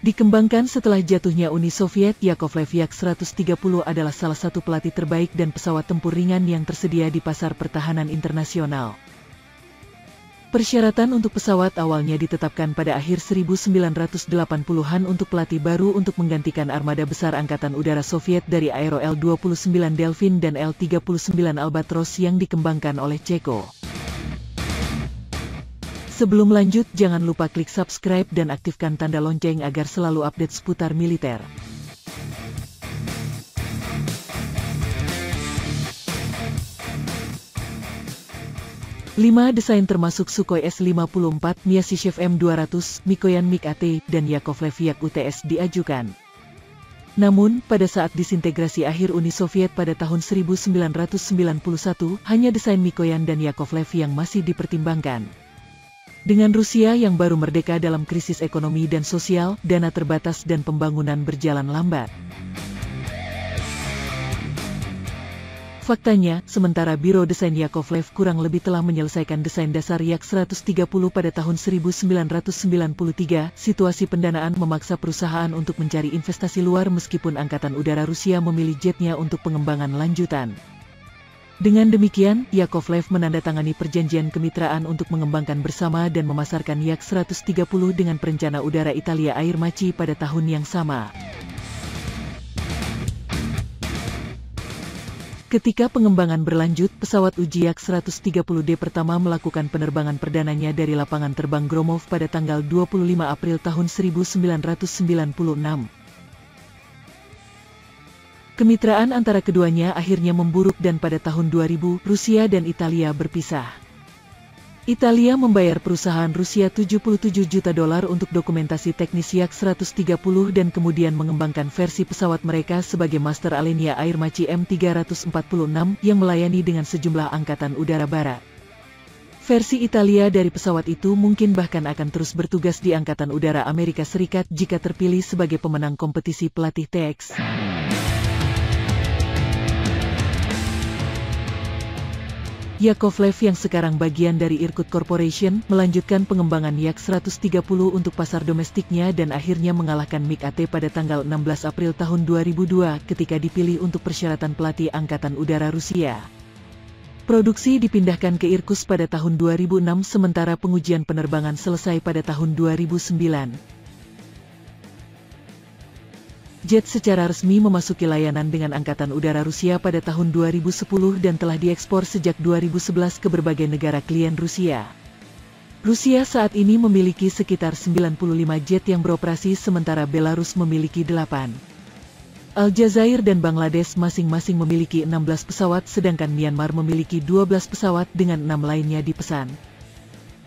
Dikembangkan setelah jatuhnya Uni Soviet, Yakovlev Yak-130 adalah salah satu pelatih terbaik dan pesawat tempur ringan yang tersedia di pasar pertahanan internasional. Persyaratan untuk pesawat awalnya ditetapkan pada akhir 1980-an untuk pelatih baru untuk menggantikan armada besar Angkatan Udara Soviet dari Aero L-29 Delfin dan L-39 Albatros yang dikembangkan oleh Ceko. Sebelum lanjut, jangan lupa klik subscribe dan aktifkan tanda lonceng agar selalu update seputar militer. Lima desain termasuk Sukhoi S-54, Myasishchev M-200, Mikoyan MiG-AT, dan Yakovlev Yak-UTS diajukan. Namun, pada saat disintegrasi akhir Uni Soviet pada tahun 1991, hanya desain Mikoyan dan Yakovlev yang masih dipertimbangkan. Dengan Rusia yang baru merdeka dalam krisis ekonomi dan sosial, dana terbatas dan pembangunan berjalan lambat. Faktanya, sementara Biro Desain Yakovlev kurang lebih telah menyelesaikan desain dasar Yak-130 pada tahun 1993, situasi pendanaan memaksa perusahaan untuk mencari investasi luar meskipun Angkatan Udara Rusia memilih jetnya untuk pengembangan lanjutan. Dengan demikian, Yakovlev menandatangani perjanjian kemitraan untuk mengembangkan bersama dan memasarkan Yak-130 dengan perencana udara Italia Air Maci pada tahun yang sama. Ketika pengembangan berlanjut, pesawat uji Yak-130D pertama melakukan penerbangan perdananya dari lapangan terbang Gromov pada tanggal 25 April tahun 1996. Kemitraan antara keduanya akhirnya memburuk dan pada tahun 2000, Rusia dan Italia berpisah. Italia membayar perusahaan Rusia $77 juta untuk dokumentasi teknis Yak-130 dan kemudian mengembangkan versi pesawat mereka sebagai Master Alenia Air Maci M346 yang melayani dengan sejumlah angkatan udara barat. Versi Italia dari pesawat itu mungkin bahkan akan terus bertugas di Angkatan Udara Amerika Serikat jika terpilih sebagai pemenang kompetisi pelatih TX. Yakovlev yang sekarang bagian dari Irkut Corporation, melanjutkan pengembangan Yak-130 untuk pasar domestiknya dan akhirnya mengalahkan MiG-AT pada tanggal 16 April tahun 2002 ketika dipilih untuk persyaratan pelatih Angkatan Udara Rusia. Produksi dipindahkan ke Irkutsk pada tahun 2006 sementara pengujian penerbangan selesai pada tahun 2009. Jet secara resmi memasuki layanan dengan Angkatan Udara Rusia pada tahun 2010 dan telah diekspor sejak 2011 ke berbagai negara klien Rusia. Rusia saat ini memiliki sekitar 95 jet yang beroperasi sementara Belarus memiliki 8. Aljazair dan Bangladesh masing-masing memiliki 16 pesawat sedangkan Myanmar memiliki 12 pesawat dengan 6 lainnya dipesan.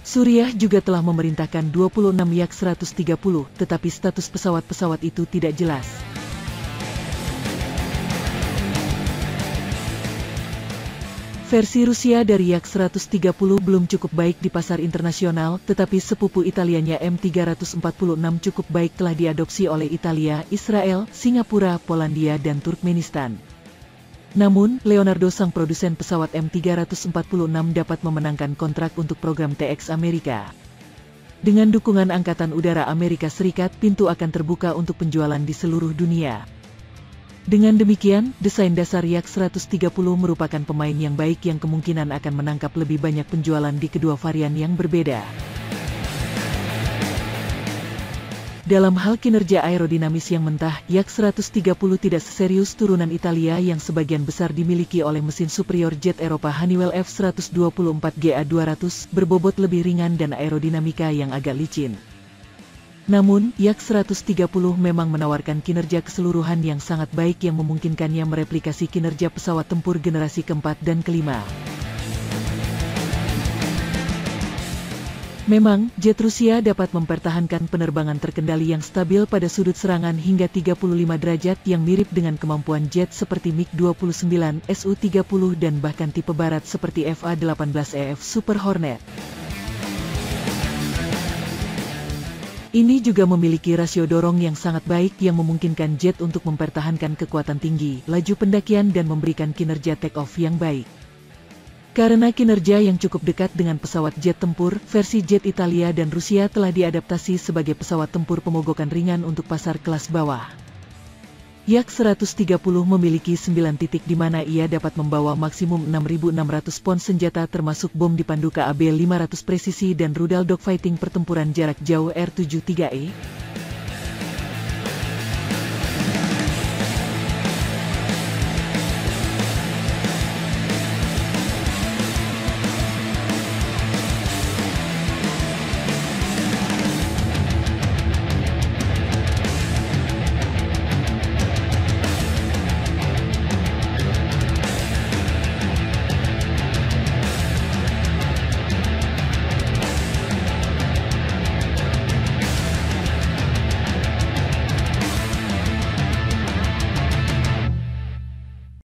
Suriah juga telah memerintahkan 26 Yak-130, tetapi status pesawat-pesawat itu tidak jelas. Versi Rusia dari Yak-130 belum cukup baik di pasar internasional, tetapi sepupu Italianya M346 cukup baik telah diadopsi oleh Italia, Israel, Singapura, Polandia, dan Turkmenistan. Namun, Leonardo sang produsen pesawat M346 dapat memenangkan kontrak untuk program TX Amerika. Dengan dukungan Angkatan Udara Amerika Serikat, pintu akan terbuka untuk penjualan di seluruh dunia. Dengan demikian, desain dasar Yak-130 merupakan pemain yang baik yang kemungkinan akan menangkap lebih banyak penjualan di kedua varian yang berbeda. Dalam hal kinerja aerodinamis yang mentah, Yak-130 tidak seserius turunan Italia yang sebagian besar dimiliki oleh mesin superior jet Eropa Honeywell F-124GA200, berbobot lebih ringan dan aerodinamika yang agak licin. Namun, Yak-130 memang menawarkan kinerja keseluruhan yang sangat baik yang memungkinkannya mereplikasi kinerja pesawat tempur generasi keempat dan kelima. Memang, jet Rusia dapat mempertahankan penerbangan terkendali yang stabil pada sudut serangan hingga 35 derajat yang mirip dengan kemampuan jet seperti MiG-29, Su-30 dan bahkan tipe barat seperti FA-18EF Super Hornet. Ini juga memiliki rasio dorong yang sangat baik yang memungkinkan jet untuk mempertahankan kekuatan tinggi, laju pendakian dan memberikan kinerja take-off yang baik. Karena kinerja yang cukup dekat dengan pesawat jet tempur, versi jet Italia dan Rusia telah diadaptasi sebagai pesawat tempur pemogokan ringan untuk pasar kelas bawah. Yak-130 memiliki 9 titik di mana ia dapat membawa maksimum 6.600 pon senjata termasuk bom dipandu KAB-500 presisi dan rudal dogfighting pertempuran jarak jauh R-73E.